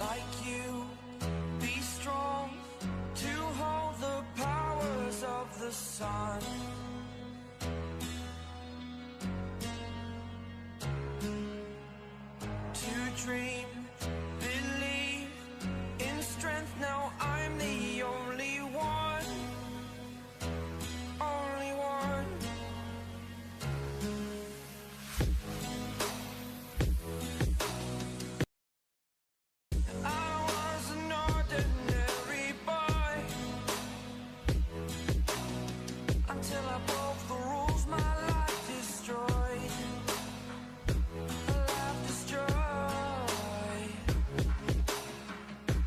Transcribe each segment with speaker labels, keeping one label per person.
Speaker 1: like you. Be strong to hold the powers of the sun. To dream, believe in strength. Now I'm the only one. Only one. I was an ordinary boy until I broke the rules. My life destroyed. A life destroyed.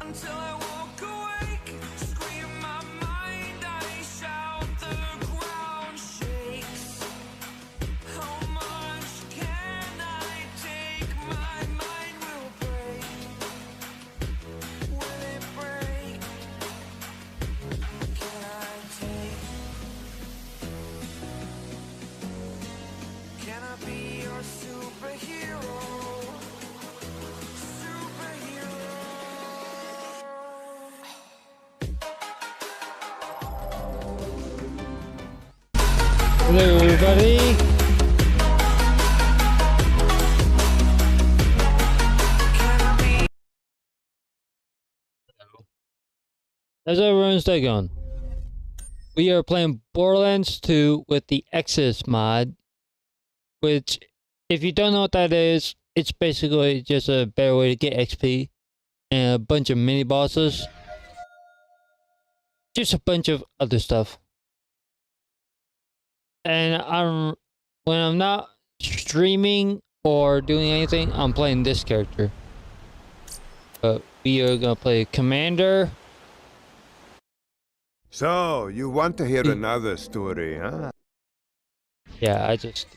Speaker 1: Until I walk awake, scream my mind, I shout, the ground shakes. How much can I take? My mind will break. Will it break? Can I take? Can I be your superhero? Superhero.
Speaker 2: Hello everybody!
Speaker 1: Can I be?
Speaker 2: How's everyone's day going? We are playing Borderlands 2 with the Exodus mod, which, if you don't know what that is, it's basically just a better way to get XP and a bunch of mini bosses. Just a bunch of other stuff. And when I'm not streaming or doing anything, I'm playing this character. But we are gonna play Commander.
Speaker 3: So, you want to hear another story, huh?
Speaker 2: Yeah, I just...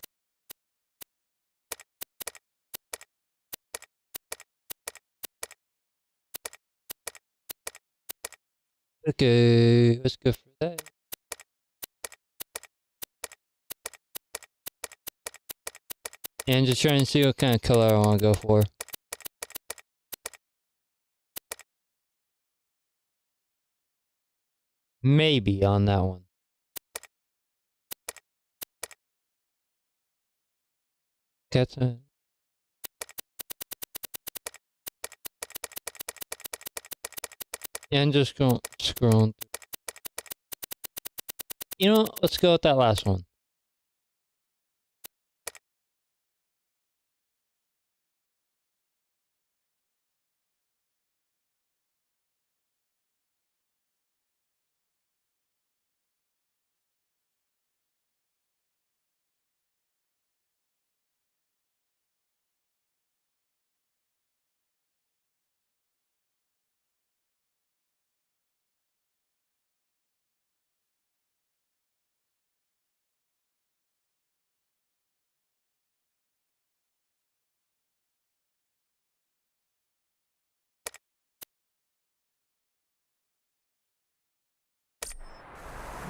Speaker 2: Okay, let's go for that. Yeah, I'm just trying to see what kind of color I want to go for. Maybe on that one. That's it. Yeah, I'm just going scrolling. You know, let's go with that last one.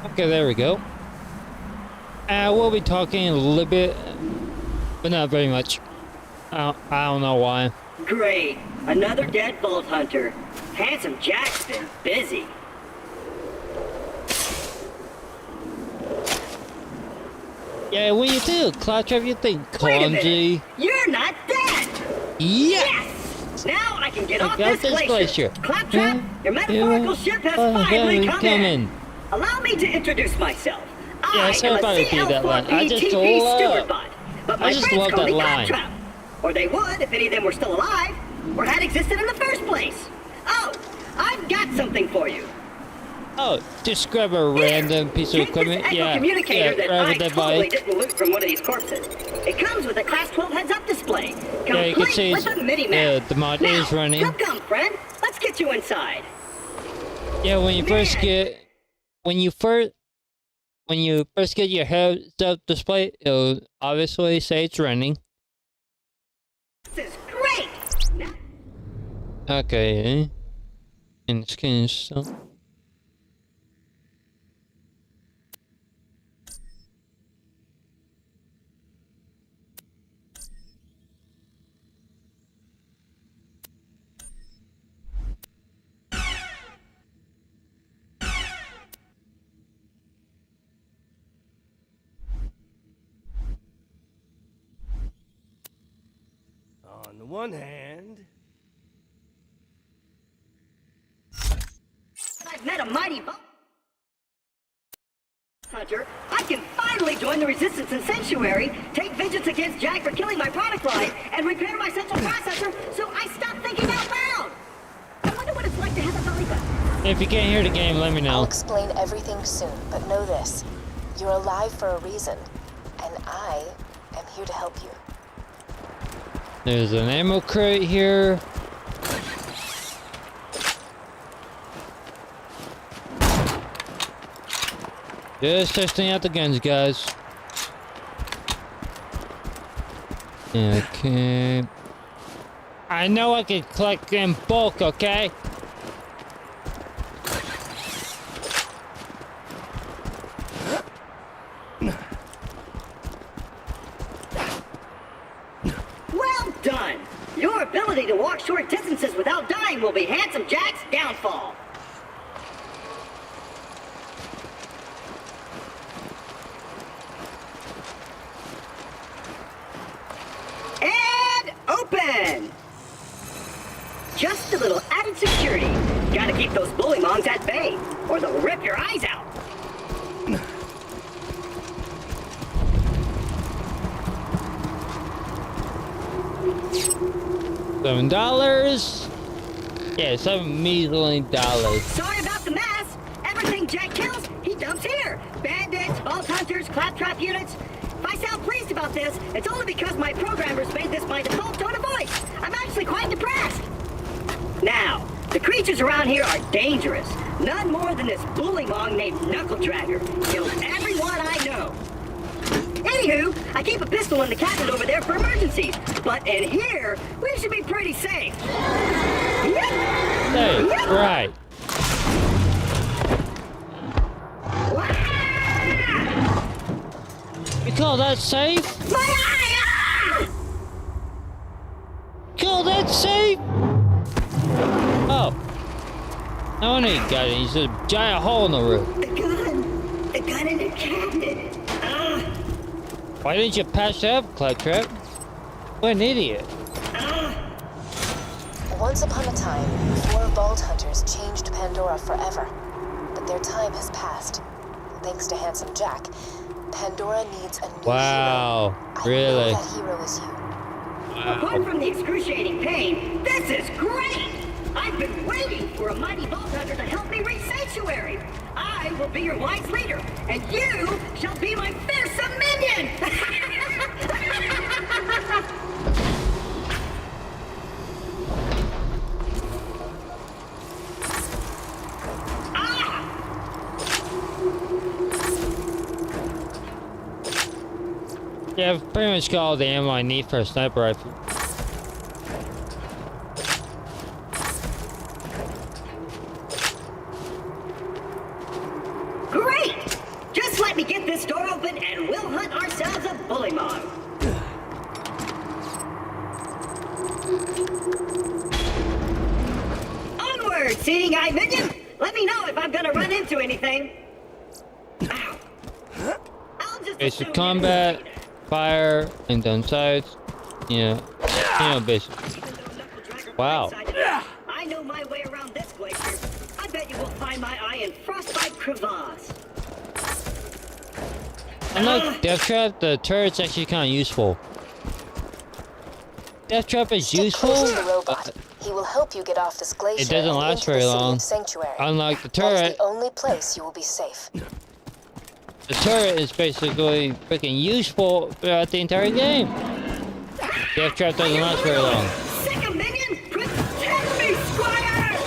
Speaker 2: Okay, there we go. We'll be talking a little bit, but not very much. I don't know why.
Speaker 4: Great. Another deadbolt hunter. Handsome Jack's been busy.
Speaker 2: Yeah, when you do Claptrap, you think
Speaker 4: Wait a
Speaker 2: clumsy.
Speaker 4: minute. You're not dead.
Speaker 2: Yeah!
Speaker 4: Yes! Now I can get
Speaker 2: I
Speaker 4: off
Speaker 2: got
Speaker 4: this
Speaker 2: this
Speaker 4: glacier.
Speaker 2: glacier.
Speaker 4: Claptrap, your metaphorical ship has finally come in. Allow me to introduce myself.
Speaker 2: Yeah,
Speaker 4: I
Speaker 2: sorry
Speaker 4: am
Speaker 2: if I
Speaker 4: a
Speaker 2: repeat that line. I just
Speaker 4: CL4PTP
Speaker 2: love-
Speaker 4: steward bot. But my
Speaker 2: I just
Speaker 4: friends
Speaker 2: love
Speaker 4: call
Speaker 2: that
Speaker 4: me
Speaker 2: line.
Speaker 4: Claptrap. Or they would if any of them were still alive, or had existed in the first place. Oh, I've got something for you.
Speaker 2: Oh, just grab a random piece of
Speaker 4: Take
Speaker 2: equipment.
Speaker 4: this
Speaker 2: Yeah,
Speaker 4: communicator that
Speaker 2: grab
Speaker 4: I
Speaker 2: a dead
Speaker 4: totally
Speaker 2: body.
Speaker 4: didn't loot from one of these corpses. It comes with a Class 12 heads-up display,
Speaker 2: Yeah, you can
Speaker 4: complete
Speaker 2: see
Speaker 4: with a mini-map.
Speaker 2: the mod
Speaker 4: Now,
Speaker 2: is running.
Speaker 4: come, friend. Let's get you inside.
Speaker 2: Yeah, when you first
Speaker 4: Man.
Speaker 2: get, when you first get your heads-up display, it'll obviously say it's running.
Speaker 4: This is great. Now,
Speaker 2: Okay. And skin so.
Speaker 5: one hand.
Speaker 4: I've met a mighty hunter. I can finally join the resistance in Sanctuary, take vengeance against Jack for killing my product line, and repair my central processor so I stop thinking out loud. I wonder what it's like to have a belly button.
Speaker 2: If you can't hear the game, let me
Speaker 6: I'll
Speaker 2: know.
Speaker 6: explain everything soon, but know this. You're alive for a reason, and I am here to help you.
Speaker 2: There's an ammo crate here. Just testing out the guns, guys. Okay. I know I can collect in bulk, okay?
Speaker 4: Well done! Your ability to walk short distances without dying will be Handsome Jack's downfall. And open! Just a little added security. Gotta keep those bullymongs at bay, or they'll rip your eyes out.
Speaker 2: $7. Yeah, $7 measly dollars.
Speaker 4: Sorry about the mess. Everything Jack kills, he dumps here. Bandits, vault hunters, claptrap units. If I sound pleased about this, it's only because my programmers made this my default tone of voice. I'm actually quite depressed. Now, the creatures around here are dangerous. None more than this bullymong named Knuckle Dragger. Kills everyone I know. Anywho, I keep a pistol in the cabinet over there for emergencies. But in here, we should be pretty safe.
Speaker 2: Hey, right. You call that safe?
Speaker 4: My eye!
Speaker 2: Call that safe? Oh. No wonder you got it. He's a giant hole in the roof.
Speaker 4: The gun in the cabinet.
Speaker 2: Why didn't you patch it up, Claptrap? What an idiot.
Speaker 6: Once upon a time, 4 Vault Hunters changed Pandora forever. But their time has passed. Thanks to Handsome Jack, Pandora needs a new
Speaker 2: Wow,
Speaker 6: hero.
Speaker 2: really?
Speaker 6: I know that hero is you.
Speaker 4: Apart from the excruciating pain, this is great! I've been waiting for a mighty Vault Hunter to help me reach Sanctuary. I will be your wise leader, and you shall be my fearsome minion!
Speaker 2: Yeah, I've pretty much got all the ammo I need for a sniper rifle.
Speaker 4: Great! Just let me get this door open and we'll hunt ourselves a bullymong. Onward, seeing eye minion! Let me know if I'm gonna run into anything. Ow. I'll just
Speaker 2: Basic
Speaker 4: assume
Speaker 2: combat,
Speaker 4: you're
Speaker 2: fire, and down sides. Yeah, basic. Wow.
Speaker 4: I know my way around this glacier. I bet you will find my eye in Frostbite Crevasse.
Speaker 2: Unlike Death Trap, the turret's actually kind of useful. Death Trap is
Speaker 6: Stick
Speaker 2: useful,
Speaker 6: close to the robot.
Speaker 2: but
Speaker 6: He will help you get off this glacier.
Speaker 2: it doesn't
Speaker 6: and
Speaker 2: last
Speaker 6: into the
Speaker 2: very
Speaker 6: city of
Speaker 2: long.
Speaker 6: Sanctuary.
Speaker 2: Unlike the
Speaker 6: That is
Speaker 2: turret,
Speaker 6: the only place you will be safe.
Speaker 2: the turret is basically freaking useful throughout the entire game. Death Trap doesn't last very long.
Speaker 4: Sick of minion! Protect me, Squire!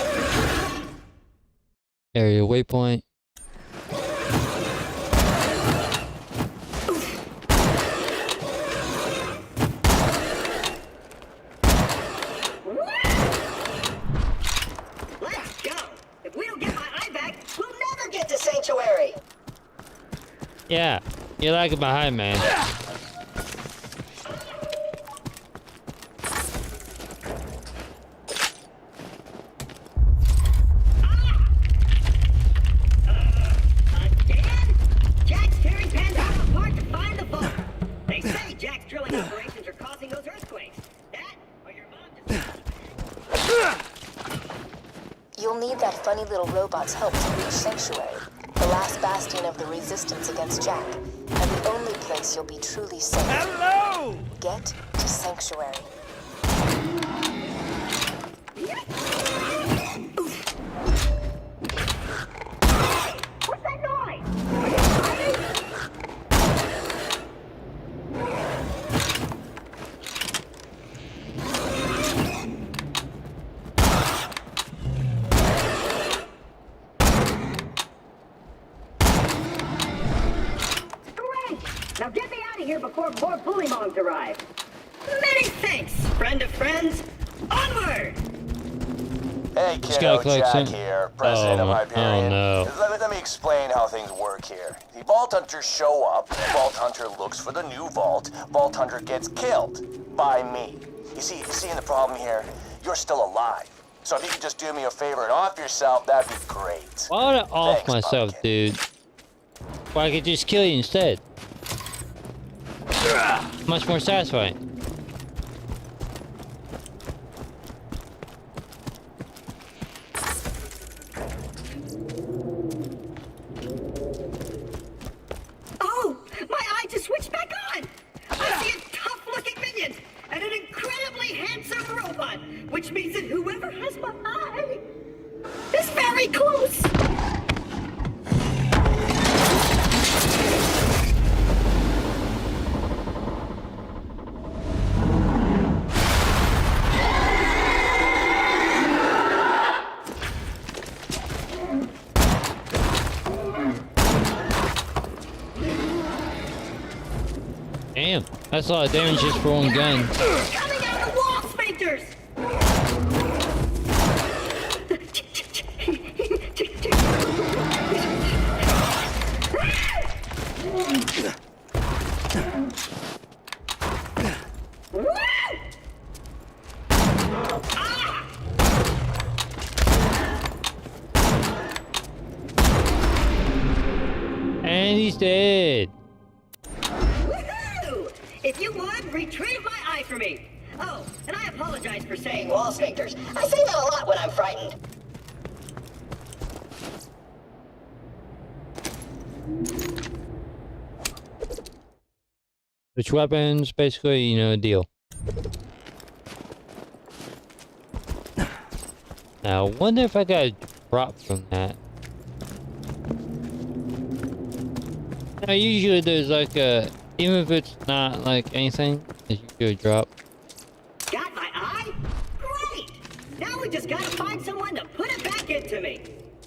Speaker 2: Area waypoint.
Speaker 4: Let's go! If we don't get my eye back, we'll never get to Sanctuary!
Speaker 2: Yeah, you're lagging behind, man.
Speaker 4: Again? Jack's tearing Pandora apart to find the vault. They say Jack's drilling operations are causing those earthquakes. That, or your mom
Speaker 6: tiny little robots help to reach Sanctuary, the last bastion of the resistance against Jack, and the only place you'll be truly safe.
Speaker 1: Hello!
Speaker 6: Get to Sanctuary.
Speaker 4: What's that noise? Great! Now get me out of here before more bullymongs arrive. Many thanks, friend of friends. Onward!
Speaker 5: Hey
Speaker 2: guy
Speaker 5: kiddo,
Speaker 2: collects
Speaker 5: Jack
Speaker 2: it.
Speaker 5: here, president of
Speaker 2: Oh,
Speaker 5: Hyperion.
Speaker 2: oh, no.
Speaker 5: Let me explain how things work here. The Vault Hunters show up, Vault Hunter looks for the new vault, Vault Hunter gets killed by me. You see the problem here? You're still alive. So if you could just do me a favor and off yourself, that'd be great.
Speaker 2: Why would I off
Speaker 5: Thanks,
Speaker 2: myself,
Speaker 5: Pumpkin.
Speaker 2: dude? Well, I could just kill you instead. Much more satisfying.
Speaker 4: Oh, my eye just switched back on! I see a tough-looking minion and an incredibly handsome robot, which means that whoever has my eye is very close!
Speaker 2: Damn, that's a lot of damage just for one gun.
Speaker 4: Coming out of the wall, sphincters!
Speaker 2: And he's dead.
Speaker 4: Woohoo! If you would, retrieve my eye for me. Oh, and I apologize for saying wall sphincters. I say that a lot when I'm frightened.
Speaker 2: Which weapons, basically, you know, deal. Now, I wonder if I got a drop from that. Now, usually there's like a, even if it's not like anything, there's usually a drop.
Speaker 4: Got my eye? Great! Now we just gotta find someone to put it back into me.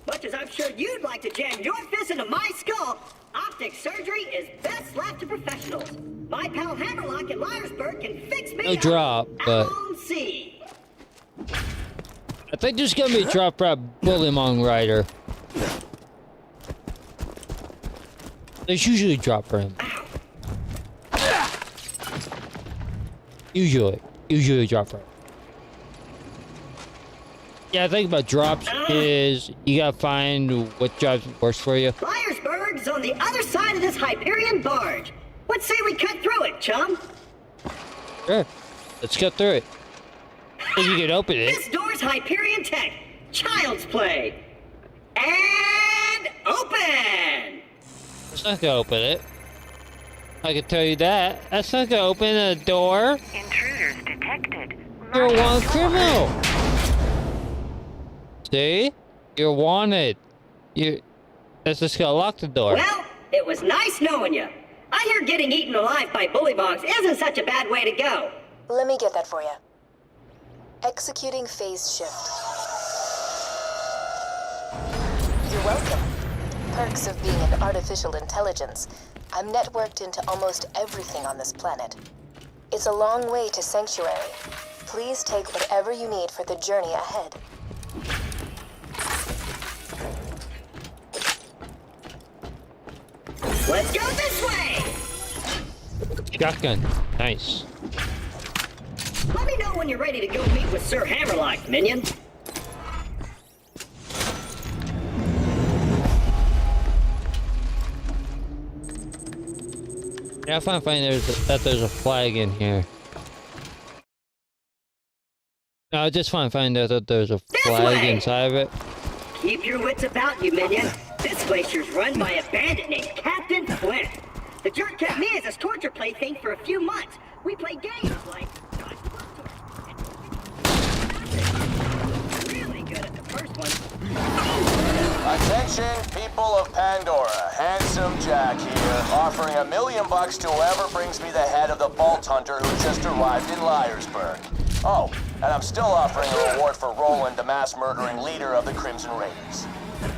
Speaker 4: Much as I'm sure you'd like to jam your fist into my skull, optic surgery is best left to professionals. My pal Hammerlock in Myersburg can fix me
Speaker 2: No
Speaker 4: up.
Speaker 2: drop, but-
Speaker 4: I'll see.
Speaker 2: I think there's gonna be a drop for that Bullymong Rider. There's usually a drop for him. Usually a drop for him. Yeah, the thing about drops is you gotta find what jobs works for you.
Speaker 4: Myersburg's on the other side of this Hyperion barge. What say we cut through it, chum?
Speaker 2: Sure, let's get through it. If you can open it.
Speaker 4: This door's Hyperion tech. Child's play. And open!
Speaker 2: It's not gonna open it. I can tell you that. That's not gonna open a door.
Speaker 7: Intruders detected.
Speaker 2: You're a
Speaker 7: Lock
Speaker 2: wanted
Speaker 7: door.
Speaker 2: criminal. See? You're wanted. That's just gonna lock the door.
Speaker 4: Well, it was nice knowing you. I hear getting eaten alive by bullymongs isn't such a bad way to go.
Speaker 6: Let me get that for you. Executing phase shift. You're welcome. Perks of being an artificial intelligence. I'm networked into almost everything on this planet. It's a long way to Sanctuary. Please take whatever you need for the journey ahead.
Speaker 4: Let's go this way!
Speaker 2: Shotgun. Nice.
Speaker 4: Let me know when you're ready to go meet with Sir Hammerlock, minion.
Speaker 2: Yeah, I find that there's a flag in here. No, I just find out that there's a flag
Speaker 4: way!
Speaker 2: inside of it.
Speaker 4: Keep your wits about you, minion. This glacier's run by a bandit named Captain Flint. The jerk kept me as his torture plaything for a few months. We played games like dodge the blowtorch. Really good at the first one.
Speaker 5: Attention, people of Pandora. Handsome Jack here, offering $1 million to whoever brings me the head of the Vault Hunter who just arrived in Liarsburg. Oh, and I'm still offering a reward for Roland, the mass-murdering leader of the Crimson Raiders.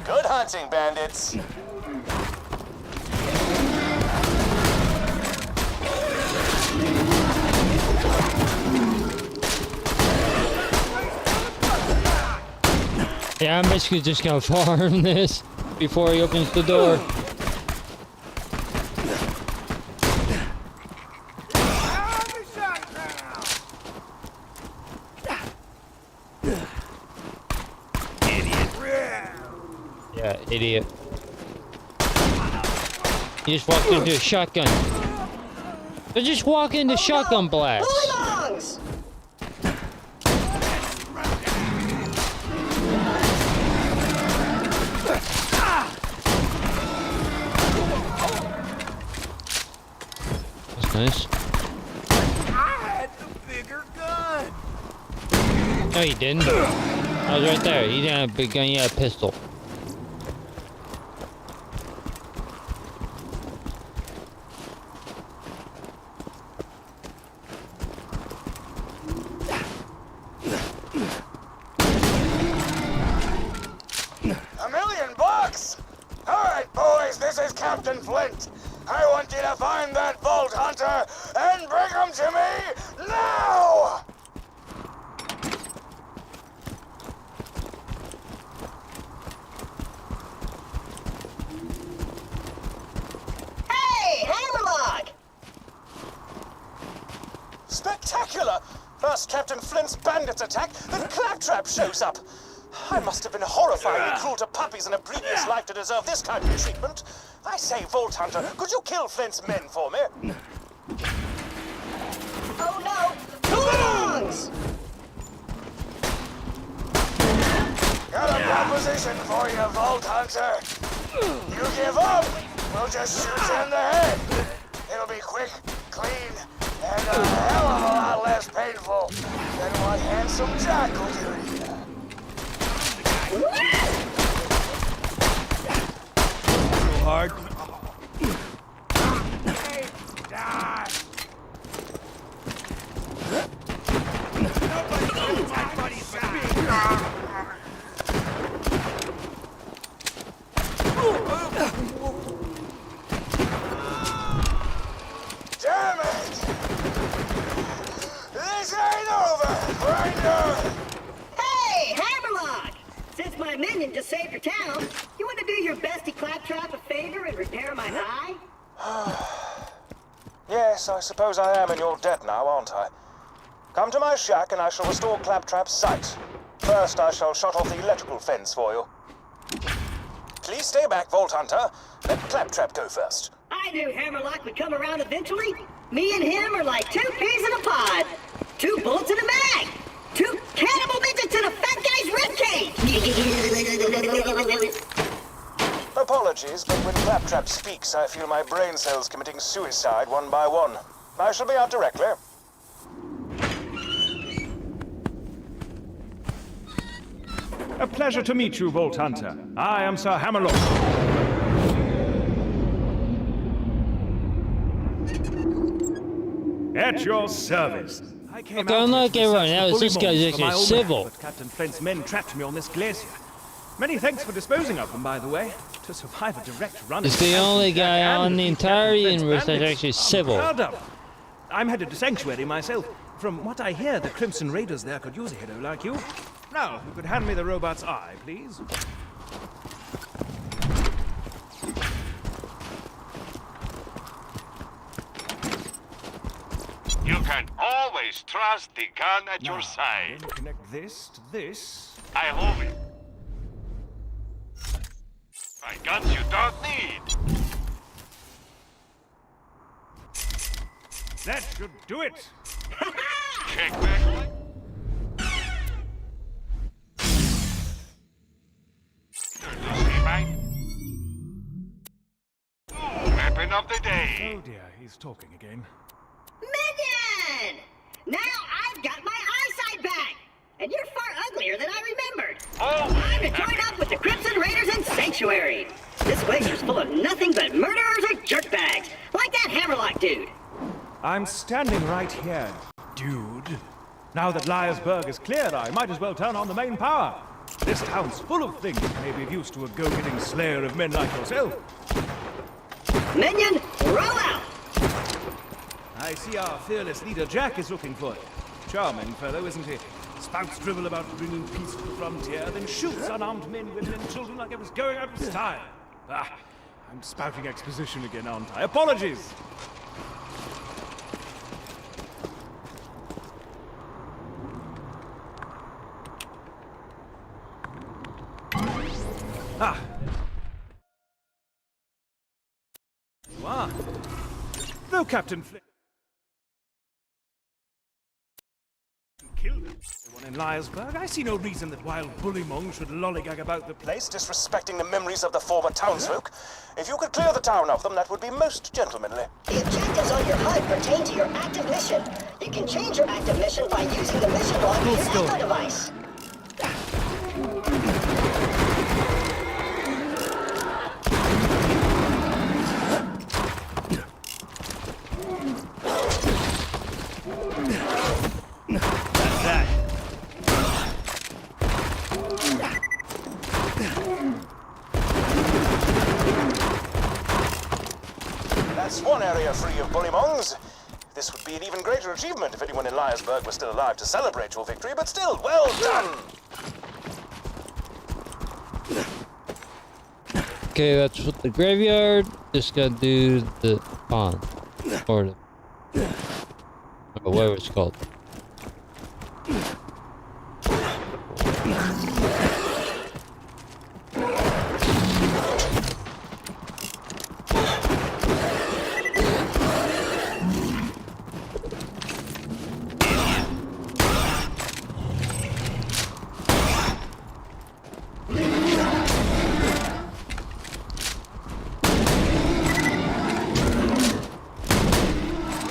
Speaker 5: Good hunting, bandits.
Speaker 2: Yeah, I'm basically just gonna farm this before he opens the door. Yeah, idiot. You just walked into a shotgun. They're just walking into shotgun blast.
Speaker 4: Bulldogs!
Speaker 2: That's nice.
Speaker 1: I had the bigger gun.
Speaker 2: No, he didn't. I was right there. He didn't have a big gun, he had a pistol.
Speaker 5: $1 million bucks? All right, boys, this is Captain Flint. I want you to find that Vault Hunter and bring him to me now!
Speaker 4: Hey, Hammerlock!
Speaker 5: Spectacular! First Captain Flint's bandits attack, then Claptrap shows up. I must have been horrifyingly cruel to puppies in a previous life to deserve this kind of treatment. I say, Vault Hunter, could you kill Flint's men for me?
Speaker 4: Oh no! Bulldogs!
Speaker 5: Got a proposition for you, Vault Hunter. You give up, we'll just shoot you in the head. It'll be quick, clean, and a hell of a lot less painful than what Handsome Jack will do to you.
Speaker 1: Hard.
Speaker 5: Damn it! This ain't over, Grinder!
Speaker 4: Hey, Hammerlock! Since my minion just saved your town, you want to do your bestie Claptrap a favor and repair my eye?
Speaker 5: Yes, I suppose I am in your debt now, aren't I? Come to my shack and I shall restore Claptrap's sight. First, I shall shut off the electrical fence for you. Please stay back, Vault Hunter. Let Claptrap go first.
Speaker 4: I knew Hammerlock would come around eventually. Me and him are like two peas in a pod. 2 bullets in a bag. 2 cannibal midgets in a fat guy's ribcage.
Speaker 5: Apologies, but when Claptrap speaks, I feel my brain cells committing suicide one by one. I shall be out directly.
Speaker 8: A pleasure to meet you, Vault Hunter. I am Sir Hammerlock. At your service. I came
Speaker 2: Okay,
Speaker 8: out
Speaker 2: unlike
Speaker 8: here to
Speaker 2: everyone
Speaker 8: search
Speaker 2: else,
Speaker 8: for
Speaker 2: this
Speaker 8: bully
Speaker 2: guy's
Speaker 8: moles for
Speaker 2: actually
Speaker 8: my old
Speaker 2: civil.
Speaker 8: man, but Captain Flint's men trapped me on this glacier. Many thanks for disposing of them, by the way. To survive a direct run.
Speaker 2: It's
Speaker 8: at
Speaker 2: the
Speaker 8: Captain
Speaker 2: only
Speaker 8: Jack
Speaker 2: guy
Speaker 8: and
Speaker 2: on the
Speaker 8: defeat
Speaker 2: entire
Speaker 8: Captain Flint's
Speaker 2: universe that's
Speaker 8: bandits,
Speaker 2: actually
Speaker 8: I'm
Speaker 2: civil.
Speaker 8: proud of. I'm headed to Sanctuary myself. From what I hear, the Crimson Raiders there could use a hero like you. Now, if you could hand me the robot's eye, please.
Speaker 9: You can always trust the gun at your
Speaker 8: Now,
Speaker 9: side.
Speaker 8: then connect this to this.
Speaker 9: I hope it. By guns you don't need.
Speaker 8: That should do it.
Speaker 9: Check back. weapon of the day.
Speaker 8: Oh dear, he's talking again.
Speaker 4: Minion! Now I've got my eyesight back! And you're far uglier than I remembered.
Speaker 9: Oh,
Speaker 4: Time to join up with the Crimson Raiders in Sanctuary. This glacier's full of nothing but murderers or jerkbags, like that Hammerlock dude.
Speaker 8: I'm standing right here, dude. Now that Liarsburg is cleared, I might as well turn on the main power. This town's full of things that may be of use to a go-getting slayer of men like yourself.
Speaker 4: Minion, roll out!
Speaker 8: I see our fearless leader Jack is looking for it. Charming fellow, isn't he? Spouts dribble about bringing peace to the frontier, then shoots unarmed men, women, and children like it was going out of style. Ah, I'm spouting exposition again, aren't I? Apologies! Ah! You are. Though Captain Flynn killed everyone in Liarsburg, I see no reason that wild bullymong should lollygag about the place,
Speaker 5: Disrespecting the memories of the former townsfolk. If you could clear the town of them, that would be most gentlemanly.
Speaker 4: The objectives on your HUD pertain to your active mission. You can change your active mission by using the mission log in your Echo device.
Speaker 5: That's one area free of bullymongs. This would be an even greater achievement if anyone in Liarsburg was still alive to celebrate your victory, but still, well done!
Speaker 2: Okay, that's what the graveyard. Just gotta do the pond. Or whatever it's called.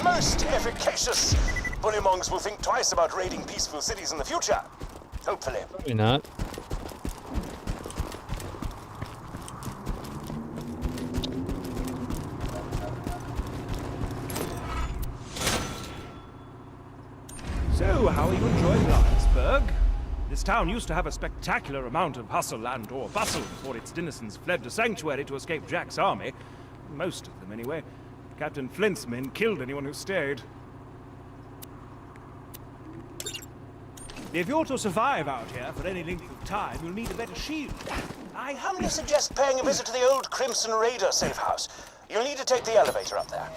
Speaker 5: Most efficacious! Bullymongs will think twice about raiding peaceful cities in the future. Hopefully.
Speaker 2: Probably not.
Speaker 8: So, how are you enjoying Liarsburg? This town used to have a spectacular amount of hustle and or bustle before its denizens fled to Sanctuary to escape Jack's army. Most of them, anyway. Captain Flint's men killed anyone who stayed. If you're to survive out here for any length of time, you'll need a better shield.
Speaker 5: I humbly suggest paying a visit to the old Crimson Raider safe house. You'll need to take the elevator up there.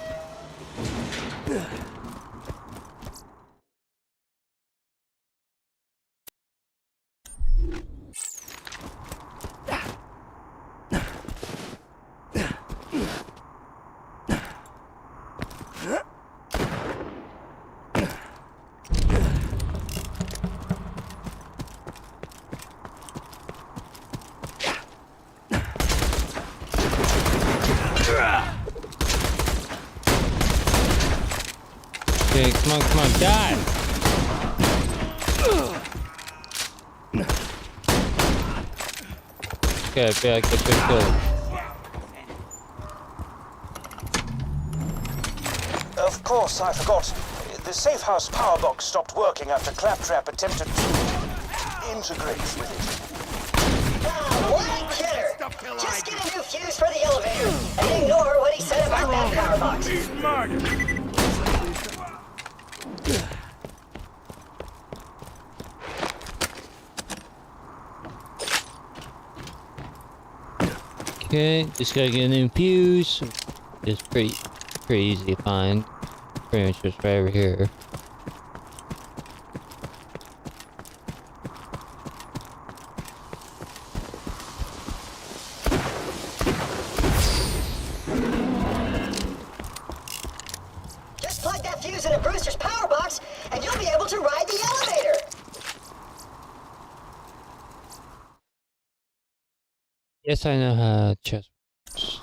Speaker 2: Okay, come on, die! Okay, I feel like I could kill him.
Speaker 5: Of course, I forgot. The safe house power box stopped working after Claptrap attempted to integrate with it.
Speaker 4: What a kidder! Just get a new fuse for the elevator and ignore what he said about that power box.
Speaker 2: Okay, just gotta get an new fuse. It's pretty easy to find. Pretty much just right over here.
Speaker 4: Just plug that fuse in a Brewster's power box and you'll be able to ride the elevator.
Speaker 2: Yes, I know how chess works.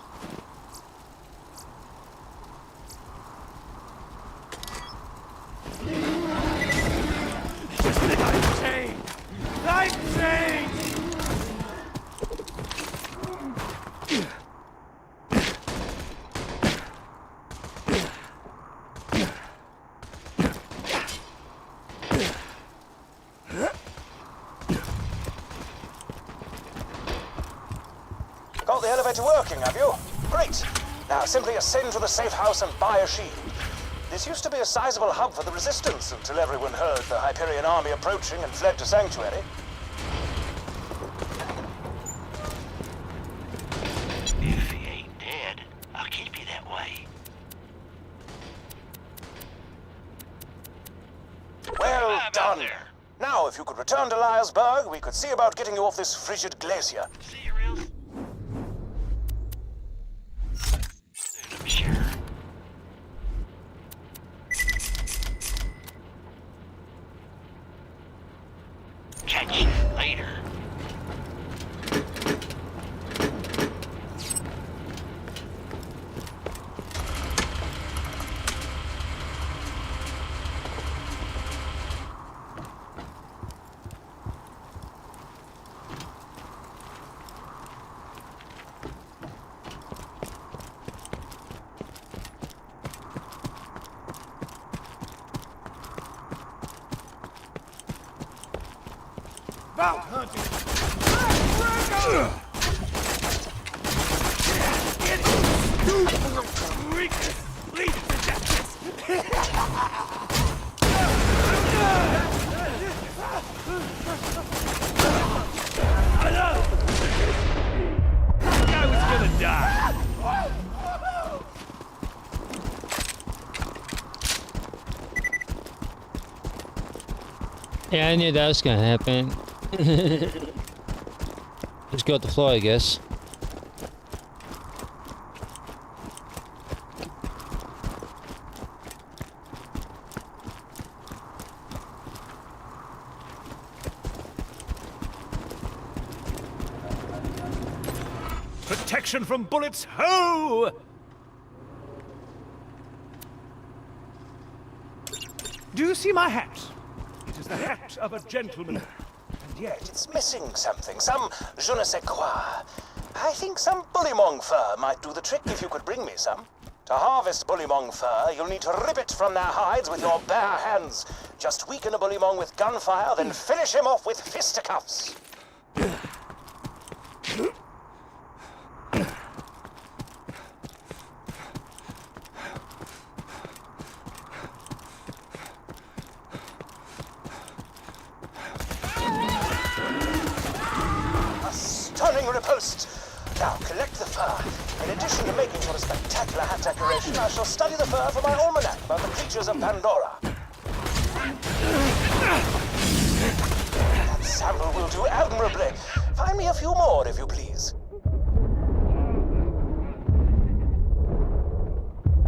Speaker 5: Got the elevator working, have you? Great. Now simply ascend to the safe house and buy a shield. This used to be a sizable hub for the Resistance until everyone heard the Hyperion army approaching and fled to Sanctuary.
Speaker 9: If he ain't dead, I'll keep you that way.
Speaker 5: Well
Speaker 9: I'm
Speaker 5: done.
Speaker 9: out there.
Speaker 5: Now, if you could return to Liarsburg, we could see about getting you off this frigid glacier.
Speaker 9: See you real I'm sure. Catch you later.
Speaker 8: Vault hunting! I was gonna die.
Speaker 2: Yeah, I knew that was gonna happen. Just go with the floor, I guess.
Speaker 8: Protection from bullets, ho! Do you see my hat? It is the hat of a gentleman. And yet,
Speaker 5: It's missing something, some je ne sais quoi. I think some bullymong fur might do the trick if you could bring me some. To harvest bullymong fur, you'll need to rip it from their hides with your bare hands. Just weaken a bullymong with gunfire, then finish him off with fisticuffs. Stunning riposte! Now, collect the fur. In addition to making for a spectacular hat decoration, I shall study the fur for my almanac about the creatures of Pandora. That sample will do admirably. Find me a few more, if you please.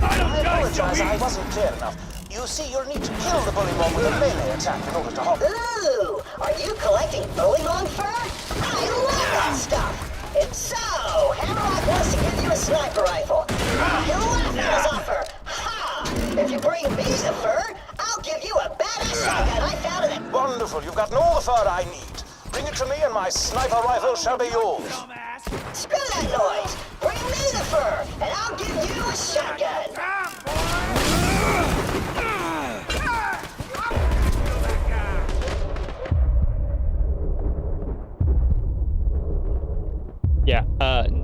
Speaker 5: I apologize, I wasn't clear enough. You see, you'll need to kill the bullymong with a melee attack in order to hop.
Speaker 4: Ooh, are you collecting bullymong fur? I love that stuff. And so, Hammerlock wants to give you a sniper rifle. He'll laugh at his offer. Ha! If you bring me the fur, I'll give you a badass shotgun I found in it.
Speaker 5: Wonderful, you've gotten all the fur I need. Bring it to me and my sniper rifle shall be yours.
Speaker 4: Screw that noise. Bring me the fur, and I'll give you a shotgun.
Speaker 2: Yeah,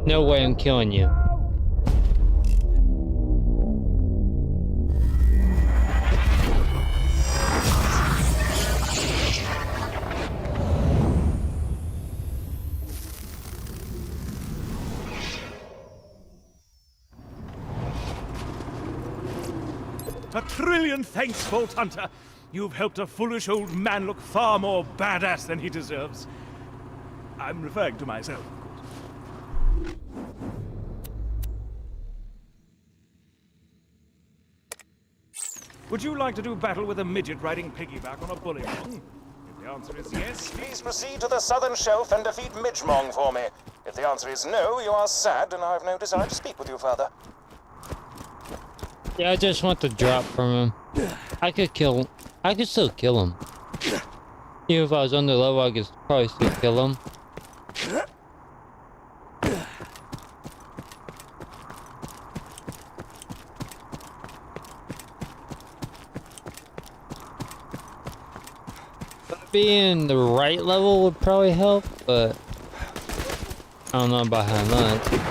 Speaker 2: no way I'm killing you.
Speaker 8: A trillion thanks, Vault Hunter. You've helped a foolish old man look far more badass than he deserves. I'm referring to myself, of course. Would you like to do battle with a midget riding piggyback on a bullymong? If the answer is yes,
Speaker 5: Please proceed to the southern shelf and defeat Midgemong for me. If the answer is no, you are sad and I have no desire to speak with you further.
Speaker 2: Yeah, I just want the drop from him. I could still kill him. Even if I was under level, I could probably still kill him. Being the right level would probably help, but I don't know about how much.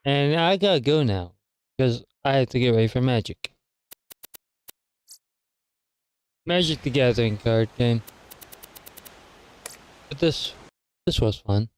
Speaker 2: And I gotta go now, because I have to get ready for Magic. Magic the Gathering card game. But this was fun.